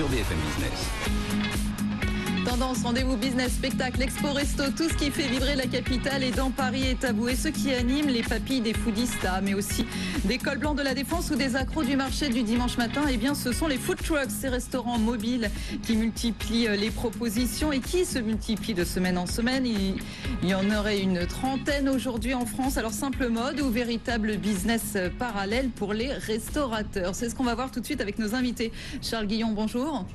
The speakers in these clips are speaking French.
sur BFM Business. Tendance, rendez-vous business, spectacle, expo, resto, tout ce qui fait vibrer la capitale et dans Paris est tabou. Et ceux qui animent les papilles des foodistas, mais aussi des cols blancs de la Défense ou des accros du marché du dimanche matin, eh bien ce sont les food trucks, ces restaurants mobiles qui multiplient les propositions et qui se multiplient de semaine en semaine. Il y en aurait une trentaine aujourd'hui en France. Alors simple mode ou véritable business parallèle pour les restaurateurs? C'est ce qu'on va voir tout de suite avec nos invités. Charles Guillon, bonjour.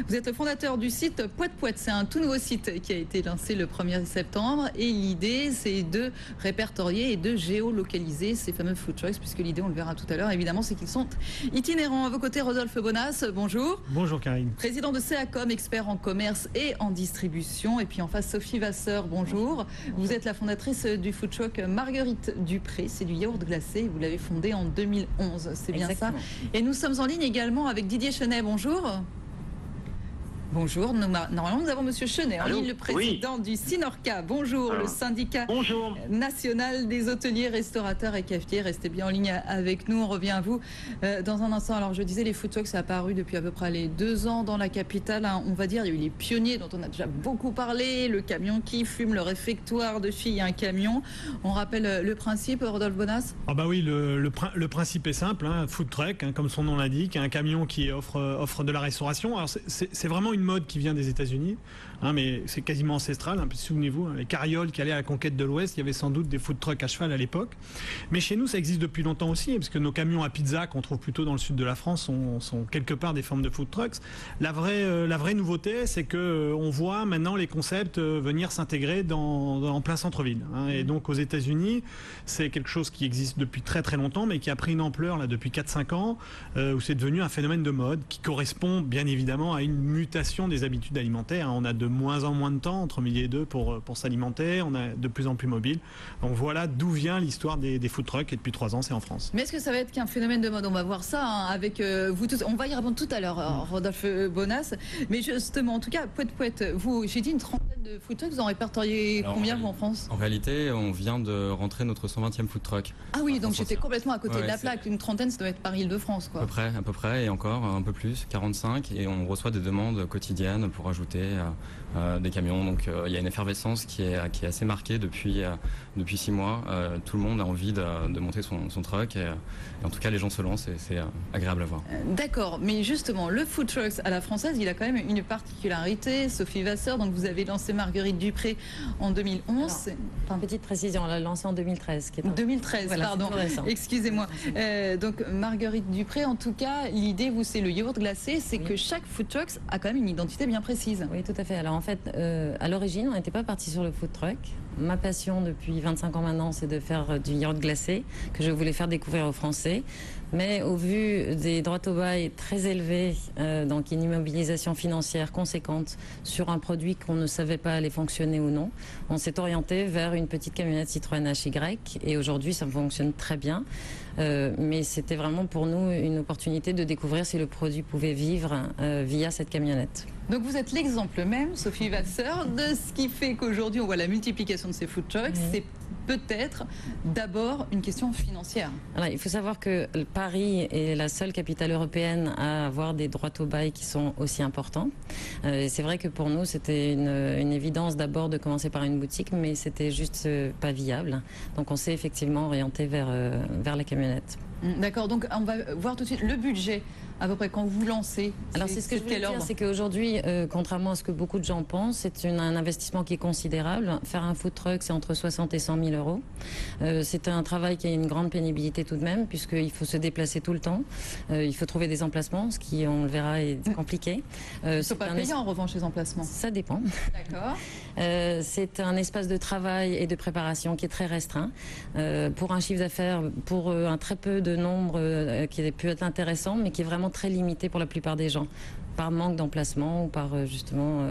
Vous êtes le fondateur du site Poète. C'est un tout nouveau site qui a été lancé le 1er septembre et l'idée c'est de répertorier et de géolocaliser ces fameux food trucks, puisque l'idée, on le verra tout à l'heure évidemment, c'est qu'ils sont itinérants. À vos côtés, Rodolphe Bonas, bonjour. Bonjour Karine. Président de CEACOM, expert en commerce et en distribution. Et puis en face, Sophie Vasseur, bonjour. Vous êtes la fondatrice du food truck Marguerite Dupré, c'est du yaourt glacé, vous l'avez fondé en 2011, c'est bien ça. Et nous sommes en ligne également avec Didier Chenet, bonjour. Bonjour, normalement nous avons Monsieur Chenet en ligne, le président du Synorca. Bonjour, le syndicat national des hôteliers, restaurateurs et cafetiers. Restez bien en ligne avec nous, on revient à vous dans un instant. Alors je disais, les food trucks, ça a apparu depuis à peu près les 2 ans dans la capitale, hein, on va dire. Il y a eu les pionniers dont on a déjà beaucoup parlé, le camion qui fume, le réfectoire de filles, un camion. On rappelle le principe, Rodolphe Bonas? Ah bah oui, le principe est simple, hein, food truck, hein, comme son nom l'indique, un camion qui offre de la restauration. Alors c'est vraiment une mode qui vient des États-Unis, hein, mais c'est quasiment ancestral. Hein, souvenez-vous, hein, les carrioles qui allaient à la conquête de l'Ouest, il y avait sans doute des food trucks à cheval à l'époque. Mais chez nous, ça existe depuis longtemps aussi, parce que nos camions à pizza qu'on trouve plutôt dans le sud de la France sont quelque part des formes de food trucks. La vraie nouveauté, c'est que on voit maintenant les concepts venir s'intégrer en plein centre-ville. Hein, et donc aux États-Unis, c'est quelque chose qui existe depuis très très longtemps, mais qui a pris une ampleur là depuis 4-5 ans, où c'est devenu un phénomène de mode qui correspond bien évidemment à une mutation des habitudes alimentaires. On a de moins en moins de temps entre midi et 2 pour s'alimenter, on est de plus en plus mobile. Donc voilà d'où vient l'histoire des food trucks, et depuis 3 ans c'est en France. Mais est-ce que ça va être qu'un phénomène de mode? On va voir ça hein, avec vous tous. On va y répondre tout à l'heure, Rodolphe Bonas. Mais justement, en tout cas, Poète, vous, j'ai dit une trentaine de food trucks, vous en répertoriez combien vous en France? En réalité, on vient de rentrer notre 120e food truck. Ah oui, donc j'étais complètement à côté de la plaque. Une trentaine, ça doit être Paris-Île-de-France, quoi. À peu près, et encore un peu plus, 45, et on reçoit des demandes quotidiennes pour ajouter des camions. Donc il y a une effervescence qui est assez marquée depuis 6 mois. Tout le monde a envie de monter son truck, et en tout cas les gens se lancent et c'est agréable à voir. D'accord, mais justement le food trucks à la française, il a quand même une particularité. Sophie Vasseur, donc vous avez lancé Marguerite Dupré en 2011. Alors, petite précision, on l'a lancé en 2013. 2013, voilà, pardon, excusez-moi. Donc Marguerite Dupré, en tout cas, l'idée, vous, c'est le yaourt glacé, c'est que chaque food truck a quand même une identité bien précise. Oui, tout à fait. Alors en fait, à l'origine, on n'était pas parti sur le food truck. Ma passion depuis 25 ans maintenant, c'est de faire du yaourt glacé que je voulais faire découvrir aux Français. Mais au vu des droits au bail très élevés, donc une immobilisation financière conséquente sur un produit qu'on ne savait pas allait fonctionner ou non, on s'est orienté vers une petite camionnette Citroën HY et aujourd'hui ça fonctionne très bien. Mais c'était vraiment pour nous une opportunité de découvrir si le produit pouvait vivre via cette camionnette. Donc vous êtes l'exemple même, Sophie Vasseur, de ce qui fait qu'aujourd'hui on voit la multiplication de ces food trucks. C'est peut-être d'abord une question financière. Alors, il faut savoir que Paris est la seule capitale européenne à avoir des droits au bail qui sont aussi importants. C'est vrai que pour nous c'était une évidence d'abord de commencer par une boutique, mais c'était juste pas viable. Donc on s'est effectivement orienté vers la camionnette. D'accord, donc on va voir tout de suite le budget à peu près quand vous lancez. Alors c'est ce que je voulais dire, c'est qu'aujourd'hui, contrairement à ce que beaucoup de gens pensent, c'est un investissement qui est considérable. Faire un food truck, c'est entre 60 et 100 000 euros. C'est un travail qui a une grande pénibilité tout de même, puisqu'il faut se déplacer tout le temps. Il faut trouver des emplacements, ce qui, on le verra, est compliqué. Il ne faut pas payer en revanche les emplacements. Ça dépend. D'accord. C'est un espace de travail et de préparation qui est très restreint. Pour un chiffre d'affaires, pour un très peu de nombre qui peut être intéressant, mais qui est vraiment très limité pour la plupart des gens, par manque d'emplacement ou par justement...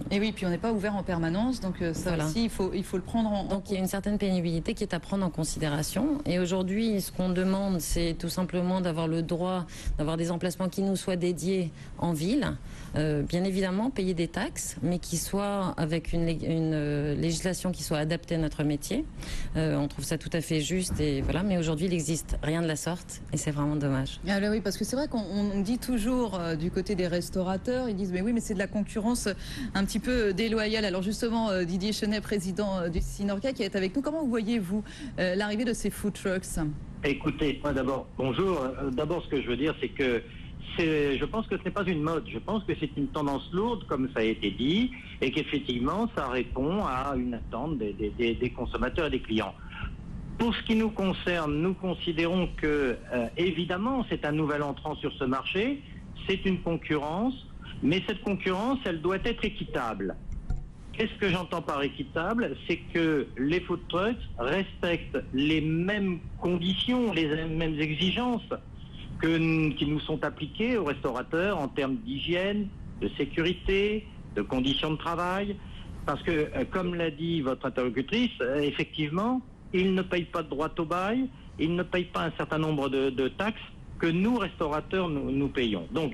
Et oui, puis on n'est pas ouvert en permanence, donc ça voilà. Aussi, il faut le prendre en Donc il y a une certaine pénibilité qui est à prendre en considération. Et aujourd'hui, ce qu'on demande, c'est tout simplement d'avoir le droit d'avoir des emplacements qui nous soient dédiés en ville. Bien évidemment, payer des taxes, mais qui soient avec une législation qui soit adaptée à notre métier. On trouve ça tout à fait juste, et voilà. Mais aujourd'hui, il n'existe rien de la sorte, et c'est vraiment dommage. Alors oui, parce que c'est vrai qu'on dit toujours du côté des restaurants, restaurateurs. Ils disent mais oui, mais c'est de la concurrence un petit peu déloyale. Alors justement, Didier Chenet, président du Synorga, qui est avec nous. Comment voyez-vous l'arrivée de ces food trucks? Écoutez, moi d'abord, bonjour. D'abord, ce que je veux dire, c'est que je pense que ce n'est pas une mode. Je pense que c'est une tendance lourde, comme ça a été dit, et qu'effectivement, ça répond à une attente des consommateurs et des clients. Pour ce qui nous concerne, nous considérons que, évidemment, c'est un nouvel entrant sur ce marché, c'est une concurrence, mais cette concurrence, elle doit être équitable. Qu'est-ce que j'entends par équitable? C'est que les food trucks respectent les mêmes conditions, les mêmes exigences qui nous sont appliquées aux restaurateurs en termes d'hygiène, de sécurité, de conditions de travail. Parce que, comme l'a dit votre interlocutrice, effectivement, ils ne payent pas de droit au bail, ils ne payent pas un certain nombre de taxes que nous, restaurateurs, nous payons. Donc,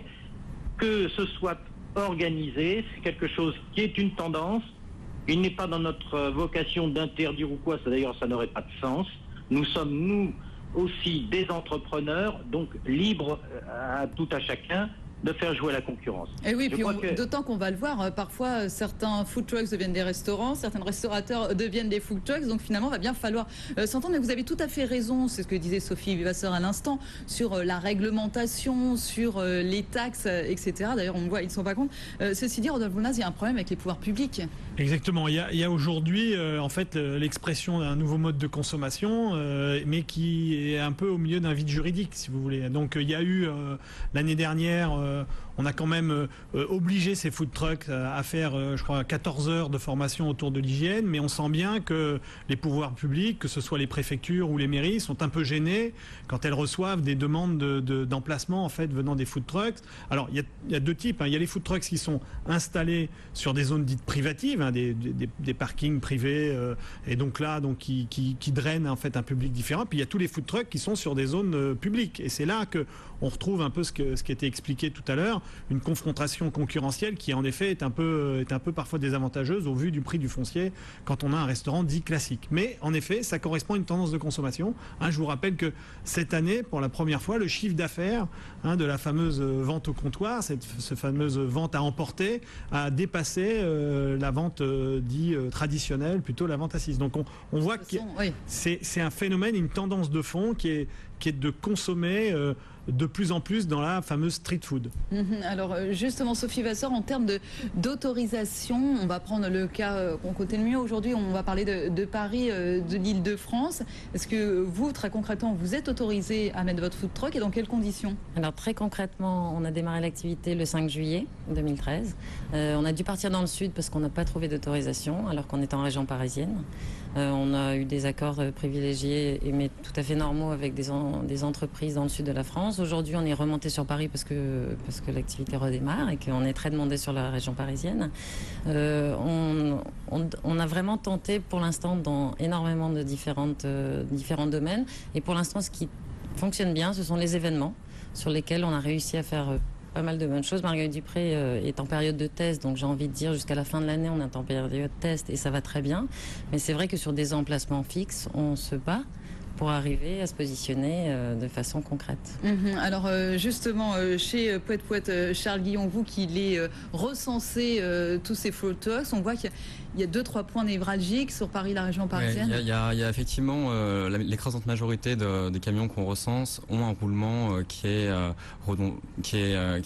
que ce soit organisé, c'est quelque chose qui est une tendance. Il n'est pas dans notre vocation d'interdire ou quoi, d'ailleurs ça n'aurait pas de sens. Nous sommes, nous aussi, des entrepreneurs, donc libres à tout à chacun de faire jouer la concurrence. Et oui, puis d'autant qu'on va le voir, parfois certains food trucks deviennent des restaurants, certains restaurateurs deviennent des food trucks, donc finalement il va bien falloir s'entendre. Mais vous avez tout à fait raison, c'est ce que disait Sophie Vasseur à l'instant, sur la réglementation, sur les taxes, etc. D'ailleurs on voit, ils ne sont pas contre. Ceci dit, Rodolphe Bonas, il y a un problème avec les pouvoirs publics. Exactement, il y a aujourd'hui en fait l'expression d'un nouveau mode de consommation, mais qui est un peu au milieu d'un vide juridique, si vous voulez. Donc il y a eu l'année dernière, on a quand même obligé ces food trucks à faire, je crois, 14 heures de formation autour de l'hygiène, mais on sent bien que les pouvoirs publics, que ce soit les préfectures ou les mairies, sont un peu gênés quand elles reçoivent des demandes d'emplacement en fait venant des food trucks. Alors il y a deux types, hein. Il y a les food trucks qui sont installés sur des zones dites privatives, hein, des parkings privés, et donc là qui drainent en fait un public différent. Puis il y a tous les food trucks qui sont sur des zones publiques, et c'est là que on retrouve un peu ce qui a été expliqué tout à l'heure, une confrontation concurrentielle qui en effet est un peu parfois désavantageuse au vu du prix du foncier quand on a un restaurant dit classique. Mais en effet, ça correspond à une tendance de consommation. Hein, je vous rappelle que cette année, pour la première fois, le chiffre d'affaires de la fameuse vente au comptoir, cette fameuse vente à emporter, a dépassé la vente dit traditionnelle, plutôt la vente assise. Donc on voit que c'est un phénomène, une tendance de fond qui est de consommer de plus en plus dans la fameuse street food. Alors justement, Sophie Vasseur, en termes d'autorisation, on va prendre le cas qu'on connaît le mieux aujourd'hui, on va parler de Paris, de l'Île-de-France. Est-ce que vous, très concrètement, vous êtes autorisé à mettre votre food truck et dans quelles conditions? Alors très concrètement, on a démarré l'activité le 5 juillet 2013. On a dû partir dans le sud parce qu'on n'a pas trouvé d'autorisation alors qu'on est en région parisienne. On a eu des accords privilégiés mais tout à fait normaux avec des entreprises dans le sud de la France. Aujourd'hui, on est remonté sur Paris parce que l'activité redémarre et qu'on est très demandé sur la région parisienne. On a vraiment tenté pour l'instant dans énormément de différents domaines. Et pour l'instant, ce qui fonctionne bien, ce sont les événements sur lesquels on a réussi à faire pas mal de bonnes choses. Marguerite Dupré est en période de test, donc j'ai envie de dire jusqu'à la fin de l'année, on est en période de test et ça va très bien. Mais c'est vrai que sur des emplacements fixes, on se bat pour arriver à se positionner de façon concrète. Alors justement, chez Pouet Pouet, Charles Guillon, vous qui les recensez tous ces food trucks, on voit qu'il y a 2-3 points névralgiques sur Paris, la région parisienne. Il y a effectivement l'écrasante majorité des camions qu'on recense ont un roulement qui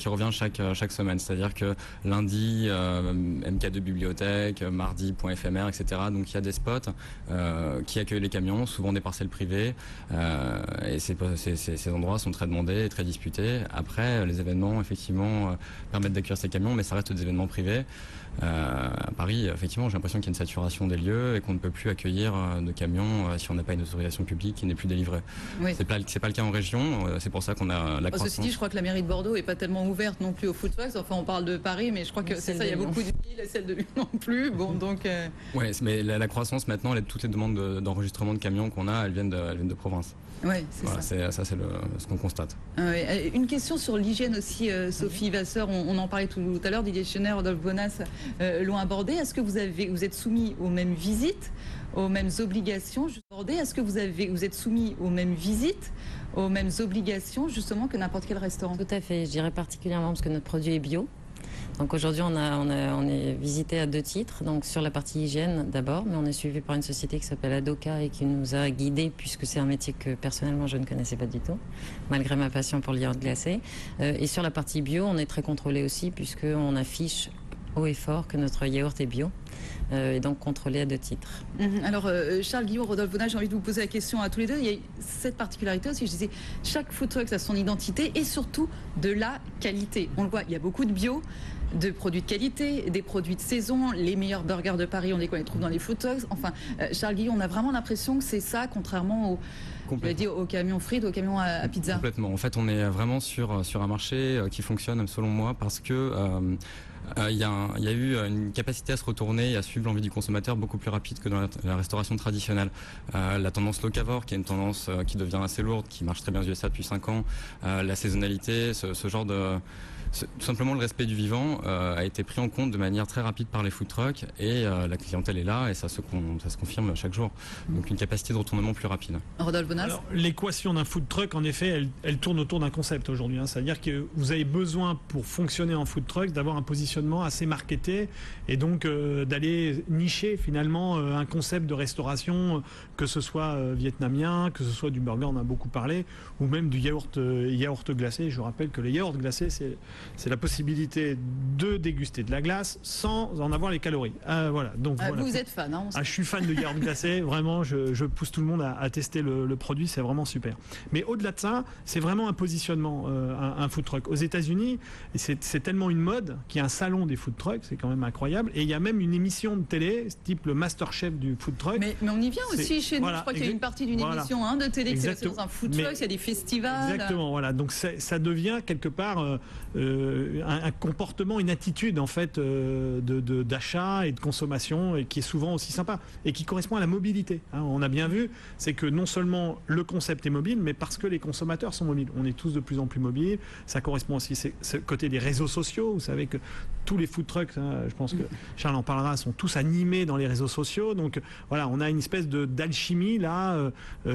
revient chaque semaine. C'est-à-dire que lundi, MK2 Bibliothèque, mardi, Point éphémère, etc. Donc il y a des spots qui accueillent les camions, souvent des parcelles privées. Et ces endroits sont très demandés et très disputés. Après, les événements, effectivement, permettent d'accueillir ces camions, mais ça reste des événements privés. À Paris, effectivement, j'ai l'impression qu'il y a une saturation des lieux et qu'on ne peut plus accueillir de camions si on n'a pas une autorisation publique qui n'est plus délivrée. Oui. C'est pas le cas en région, c'est pour ça qu'on a la croissance. Ceci dit, je crois que la mairie de Bordeaux n'est pas tellement ouverte non plus aux food trucks. Enfin, on parle de Paris, mais je crois que c'est ça, il y a beaucoup de villes, et celle de Lyon non plus. Bon, donc... Oui, mais la croissance maintenant, toutes les demandes d'enregistrement de camions qu'on a, elles viennent de province. Oui, c'est voilà, ça. C'est ce qu'on constate. Une question sur l'hygiène aussi, Sophie Vasseur, on en parlait tout à l'heure, Didier Chenet, Rodolphe Bonas l'ont abordé. Est-ce que vous êtes soumis aux mêmes visites, aux mêmes obligations? Est-ce que vous êtes soumis aux mêmes visites, aux mêmes obligations justement que n'importe quel restaurant? Tout à fait, je dirais particulièrement parce que notre produit est bio. Donc aujourd'hui, on est visité à 2 titres. Donc sur la partie hygiène d'abord, mais on est suivi par une société qui s'appelle Adoka et qui nous a guidés, puisque c'est un métier que personnellement je ne connaissais pas du tout, malgré ma passion pour le yaourt glacé. Et sur la partie bio, on est très contrôlé aussi, puisqu'on affiche haut et fort que notre yaourt est bio. Et donc contrôlé à 2 titres. Alors Charles Guillot, Rodolphe Bonal, j'ai envie de vous poser la question à tous les deux. Il y a cette particularité aussi, je disais, chaque food truck a son identité et surtout de la qualité. On le voit, il y a beaucoup de bio, de produits de qualité, des produits de saison, les meilleurs burgers de Paris, on les trouve dans les food trucks. Enfin, Charles Guillot, on a vraiment l'impression que c'est ça, contrairement au camion frites, au camion à pizza. Complètement. En fait, on est vraiment sur un marché qui fonctionne, selon moi, parce que il y a eu une capacité à se retourner et à suivre l'envie du consommateur beaucoup plus rapide que dans la restauration traditionnelle. La tendance locavore, qui est une tendance qui devient assez lourde, qui marche très bien aux USA depuis 5 ans, la saisonnalité, ce genre de... Tout simplement, le respect du vivant a été pris en compte de manière très rapide par les food trucks et la clientèle est là et ça se confirme chaque jour. Donc une capacité de retournement plus rapide. Rodolphe Bonal. Alors, l'équation d'un food truck, en effet, elle tourne autour d'un concept aujourd'hui. C'est-à-dire que vous avez besoin, pour fonctionner en food truck, d'avoir un positionnement assez marketé et donc d'aller nicher finalement un concept de restauration, que ce soit vietnamien, que ce soit du burger, on a beaucoup parlé, ou même du yaourt glacé. Je rappelle que les yaourts glacés, c'est la possibilité de déguster de la glace sans en avoir les calories. Voilà. Donc, voilà. Vous êtes fan, hein, je suis fan de yaourt glacé. Vraiment, je pousse tout le monde à tester le produit. C'est vraiment super. Mais au-delà de ça, c'est vraiment un positionnement, un food truck. Aux États-Unis, c'est tellement une mode qu'il y a un salon des food trucks. C'est quand même incroyable. Et il y a même une émission de télé, type le Masterchef du food truck. Mais on y vient aussi chez nous. Je crois qu'il y a une partie d'une émission de télé qui est dans un food truck. Il y a des festivals. Exactement. Voilà. Donc ça devient quelque part un comportement, une attitude en fait d'achat et de consommation et qui est souvent aussi sympa et qui correspond à la mobilité. On a bien vu, c'est que non seulement le concept est mobile, mais parce que les consommateurs sont mobiles. On est tous de plus en plus mobiles. Ça correspond aussi ce côté des réseaux sociaux. Vous savez que tous les food trucks, je pense que Charles en parlera, sont tous animés dans les réseaux sociaux. Donc voilà, on a une espèce d'alchimie là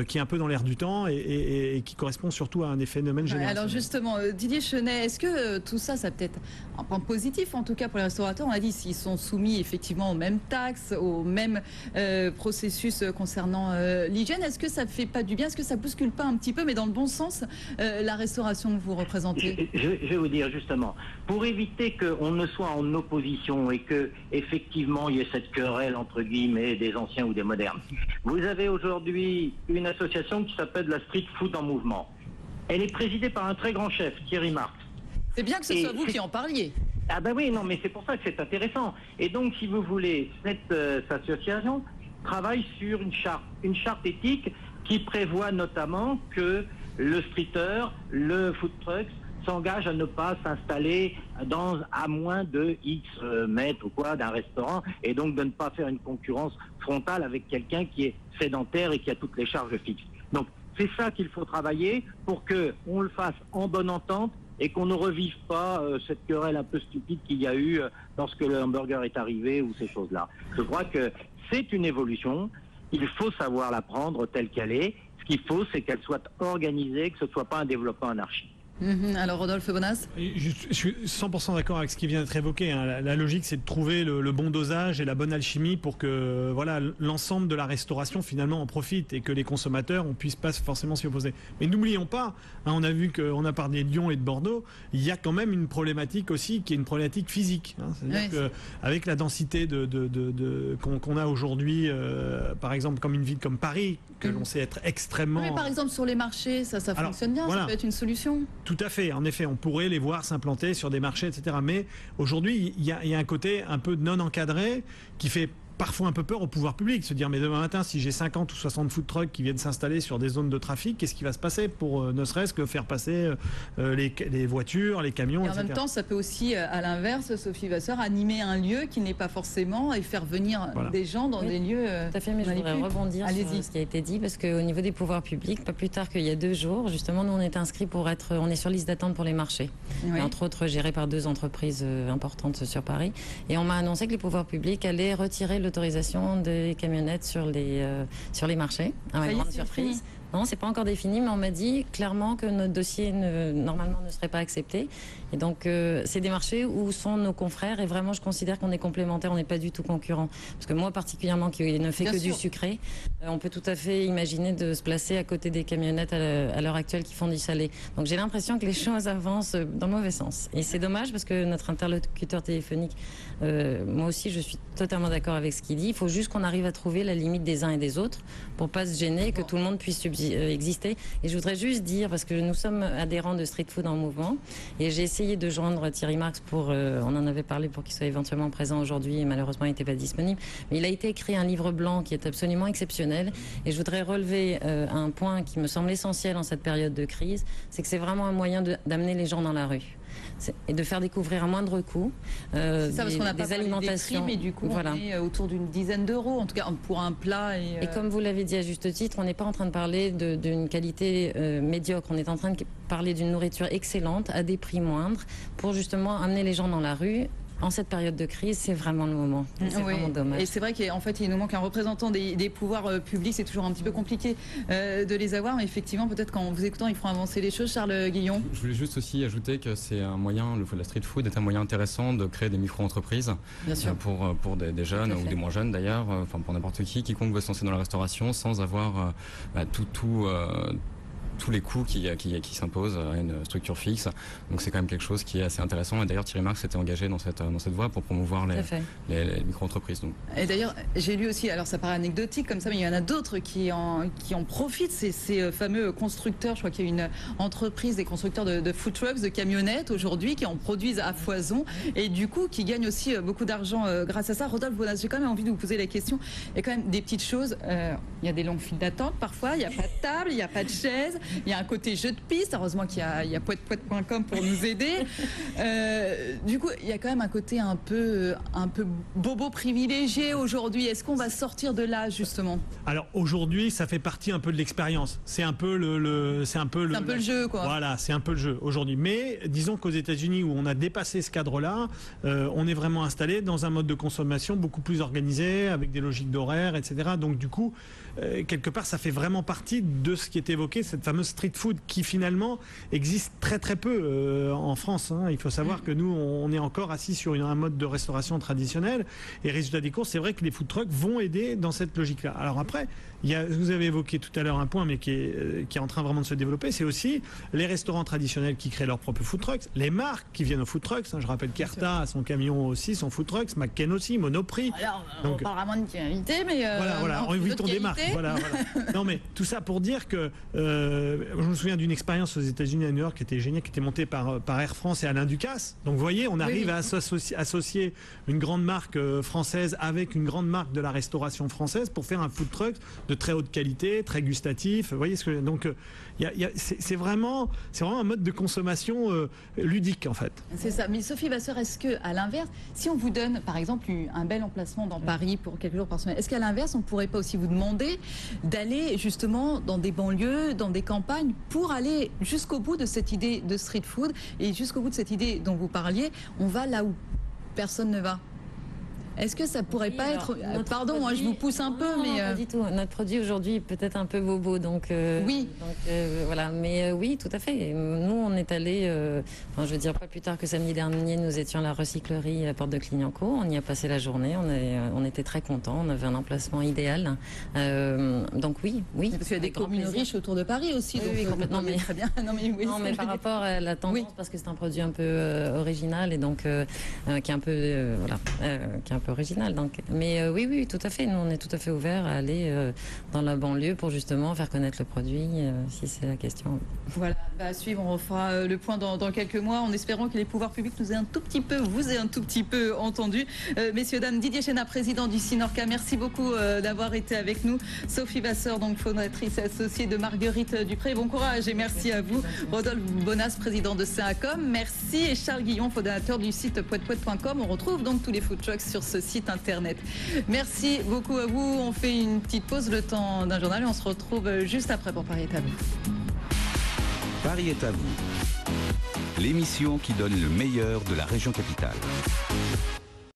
qui est un peu dans l'air du temps et qui correspond surtout à un des phénomènes générationnels. Alors justement, Didier Chenet, est-ce que tout ça peut-être un point positif en tout cas pour les restaurateurs? On a dit s'ils sont soumis effectivement aux mêmes taxes, aux mêmes processus concernant l'hygiène, est-ce que ça fait pas du bien? Est-ce que ça bouscule pas un petit peu, mais dans le bon sens, la restauration que vous représentez? Je vais vous dire justement, pour éviter qu'on ne soit en opposition et que effectivement il y ait cette querelle entre guillemets des anciens ou des modernes, vous avez aujourd'hui une association qui s'appelle la Street Food en Mouvement. Elle est présidée par un très grand chef, Thierry Marx. C'est bien que ce soit vous qui en parliez. Ah ben oui, non, mais c'est pour ça que c'est intéressant. Et donc, si vous voulez, cette association travaille sur une charte éthique qui prévoit notamment que le streeter, le food truck s'engage à ne pas s'installer à moins de X mètres ou quoi d'un restaurant et donc de ne pas faire une concurrence frontale avec quelqu'un qui est sédentaire et qui a toutes les charges fixes. Donc, c'est ça qu'il faut travailler pour qu'on le fasse en bonne entente et qu'on ne revive pas cette querelle un peu stupide qu'il y a eu lorsque le hamburger est arrivé ou ces choses-là. Je crois que c'est une évolution, il faut savoir la prendre telle qu'elle est. Ce qu'il faut, c'est qu'elle soit organisée, que ce ne soit pas un développement anarchique. Alors Rodolphe Bonas? Je suis 100% d'accord avec ce qui vient d'être évoqué. La logique, c'est de trouver le bon dosage et la bonne alchimie pour que voilà, l'ensemble de la restauration finalement en profite et que les consommateurs on puisse pas forcément s'y opposer. Mais n'oublions pas, on a vu qu'on a parlé de Lyon et de Bordeaux, il y a quand même une problématique aussi qui est une problématique physique. C'est-à-dire qu'avec la densité qu'on a aujourd'hui, par exemple comme une ville comme Paris, que l'on sait être extrêmement... Mais par exemple sur les marchés, ça fonctionne bien, voilà. Ça peut être une solution. Tout à fait, en effet, on pourrait les voir s'implanter sur des marchés, etc. Mais aujourd'hui, il y a un côté un peu non encadré qui fait parfois un peu peur au pouvoir public, se dire mais demain matin si j'ai 50 ou 60 food trucks qui viennent s'installer sur des zones de trafic, qu'est-ce qui va se passer pour ne serait-ce que faire passer les voitures, les camions, etc. En même temps, ça peut aussi, à l'inverse, Sophie Vasseur, animer un lieu qui n'est pas forcément et faire venir des gens dans des lieux... Tout à fait, mais je voudrais rebondir sur ce qui a été dit, parce qu'au niveau des pouvoirs publics, pas plus tard qu'il y a 2 jours, justement, nous on est inscrits on est sur liste d'attente pour les marchés, et entre autres gérés par 2 entreprises importantes sur Paris, et on m'a annoncé que les pouvoirs publics allaient retirer l'autorisation des camionnettes sur les marchés, à ma grande surprise. Non, c'est pas encore défini, mais on m'a dit clairement que notre dossier normalement ne serait pas accepté. Et donc, c'est des marchés où sont nos confrères. Et vraiment, je considère qu'on est complémentaires, on n'est pas du tout concurrents. Parce que moi, particulièrement, qui ne fais que du sucré, on peut tout à fait imaginer de se placer à côté des camionnettes à l'heure actuelle qui font du salé. Donc, j'ai l'impression que les choses avancent dans le mauvais sens. Et c'est dommage parce que notre interlocuteur téléphonique, moi aussi, je suis totalement d'accord avec ce qu'il dit. Il faut juste qu'on arrive à trouver la limite des uns et des autres pour pas se gêner, que tout le monde puisse exister. Et je voudrais juste dire, parce que nous sommes adhérents de Street Food en Mouvement, et j'ai essayé de joindre Thierry Marx on en avait parlé pour qu'il soit éventuellement présent aujourd'hui, et malheureusement il n'était pas disponible. Mais il a été écrit un livre blanc qui est absolument exceptionnel. Et je voudrais relever un point qui me semble essentiel en cette période de crise, c'est que c'est vraiment un moyen d'amener les gens dans la rue. Et de faire découvrir à moindre coût ça, parce qu'on n'a pas des alimentations. Des prix, mais du coup, on est autour d'une dizaine d'euros, en tout cas pour un plat. Et comme vous l'avez dit à juste titre, on n'est pas en train de parler d'une qualité médiocre, on est en train de parler d'une nourriture excellente à des prix moindres pour justement amener les gens dans la rue. En cette période de crise, c'est vraiment le moment. C'est vraiment dommage. Et c'est vrai qu'en fait, il nous manque un représentant des pouvoirs publics. C'est toujours un petit peu compliqué de les avoir. Mais effectivement, peut-être qu'en vous écoutant, ils feront avancer les choses. Charles Guillon. Je voulais juste aussi ajouter que c'est un moyen, la street food est un moyen intéressant de créer des micro-entreprises pour des jeunes ou des moins jeunes d'ailleurs, enfin pour n'importe quiconque veut se lancer dans la restauration sans avoir tous les coûts qui s'imposent à une structure fixe. Donc c'est quand même quelque chose qui est assez intéressant. Et d'ailleurs Thierry Marx s'était engagé dans cette voie pour promouvoir les micro-entreprises. Et d'ailleurs, j'ai lu aussi, alors ça paraît anecdotique comme ça, mais il y en a d'autres qui en profitent. C'est ces fameux constructeurs, je crois qu'il y a une entreprise des constructeurs de food trucks, de camionnettes aujourd'hui, qui en produisent à foison et du coup qui gagnent aussi beaucoup d'argent grâce à ça. Rodolphe Bonas, j'ai quand même envie de vous poser la question. Il y a quand même des petites choses. Il y a des longues files d'attente parfois, il n'y a pas de table, il n'y a pas de chaise. Il y a un côté jeu de piste, heureusement qu'il y a poète.com pour nous aider. Du coup, il y a quand même un côté un peu bobo privilégié aujourd'hui. Est-ce qu'on va sortir de là, justement? Alors aujourd'hui, ça fait partie un peu de l'expérience. C'est un peu le jeu, quoi. Voilà, c'est un peu le jeu aujourd'hui. Mais disons qu'aux États-Unis, où on a dépassé ce cadre-là, on est vraiment installé dans un mode de consommation beaucoup plus organisé, avec des logiques d'horaire, etc. Donc du coup, quelque part, ça fait vraiment partie de ce qui est évoqué, cette fameuse street food qui finalement existe très très peu en France. Il faut savoir que nous, on est encore assis sur un mode de restauration traditionnel. Et résultat des courses, c'est vrai que les food trucks vont aider dans cette logique-là. Alors après, vous avez évoqué tout à l'heure un point, mais qui est en train vraiment de se développer, c'est aussi les restaurants traditionnels qui créent leurs propres food trucks, les marques qui viennent aux food trucks. Je rappelle qu'Erta a son camion aussi, son food truck, McCain aussi, Monoprix. Alors, on parlera moins de qualité, mais voilà, on évite des marques. Voilà. Non, mais tout ça pour dire que je me souviens d'une expérience aux États-Unis à New York qui était géniale, qui était montée par Air France et Alain Ducasse. Donc vous voyez, on arrive à associer une grande marque française avec une grande marque de la restauration française pour faire un food truck de très haute qualité, très gustatif. Vous voyez ce que donc c'est vraiment un mode de consommation ludique en fait. C'est ça. Mais Sophie Vasseur, est-ce que à l'inverse, si on vous donne par exemple un bel emplacement dans Paris pour quelques jours par semaine, est-ce qu'à l'inverse, on ne pourrait pas aussi vous demander d'aller justement dans des banlieues, dans des campagnes, pour aller jusqu'au bout de cette idée de street food et jusqu'au bout de cette idée dont vous parliez, on va là où personne ne va? Est-ce que ça pourrait pas être... Pardon, moi je vous pousse un peu, mais... Non, pas du tout. Notre produit aujourd'hui est peut-être un peu bobo, donc... oui. Voilà, mais oui, tout à fait. Nous, on est allés... je veux dire, pas plus tard que samedi dernier, nous étions à la recyclerie à la porte de Clignancourt. On y a passé la journée. On était très contents. On avait un emplacement idéal. Donc oui. Parce qu'il y a des communes riches autour de Paris aussi. Oui, donc complètement. Mais très bien. Non, mais par rapport à la tendance, parce que c'est un produit un peu original et donc qui est un peu... qui est un peu original. Donc. Mais oui, tout à fait. Nous, on est tout à fait ouverts à aller dans la banlieue pour justement faire connaître le produit, si c'est la question. Voilà, à suivre, on refera le point dans quelques mois, en espérant que les pouvoirs publics vous aient un tout petit peu entendu. Messieurs, dames, Didier Chénat, président du Sinorca, merci beaucoup d'avoir été avec nous. Sophie Vasseur, donc fondatrice et associée de Marguerite Dupré, bon courage et merci à vous. Rodolphe Bonas, président de CACOM, merci. Et Charles Guillon, fondateur du site poète.com. On retrouve donc tous les food trucks sur ce site internet. Merci beaucoup à vous. On fait une petite pause, le temps d'un journal, et on se retrouve juste après pour Paris est à vous. Paris est à vous. L'émission qui donne le meilleur de la région capitale.